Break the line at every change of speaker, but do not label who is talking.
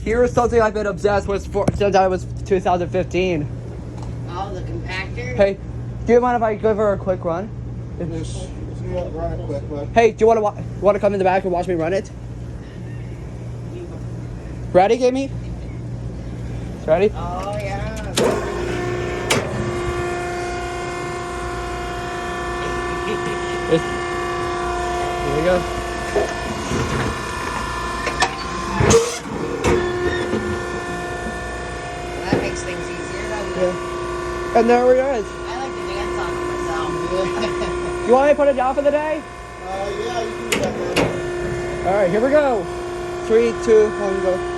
Here's something I've been obsessed with since I was 2015.
Oh, the compactor?
Hey, do you mind if I give her a quick run?
Just run it quick, bud.
Hey, do you want to come in the back and watch me run it? Ready, Gamey? Ready?
Oh, yeah.
Here we go.
Well, that makes things easier, doesn't it?
Yeah. And there it is.
I like to dance on it myself.
You want me to put it down for the day?
Yeah, you can do that, man.
All right, here we go. 3, 2, 1, go.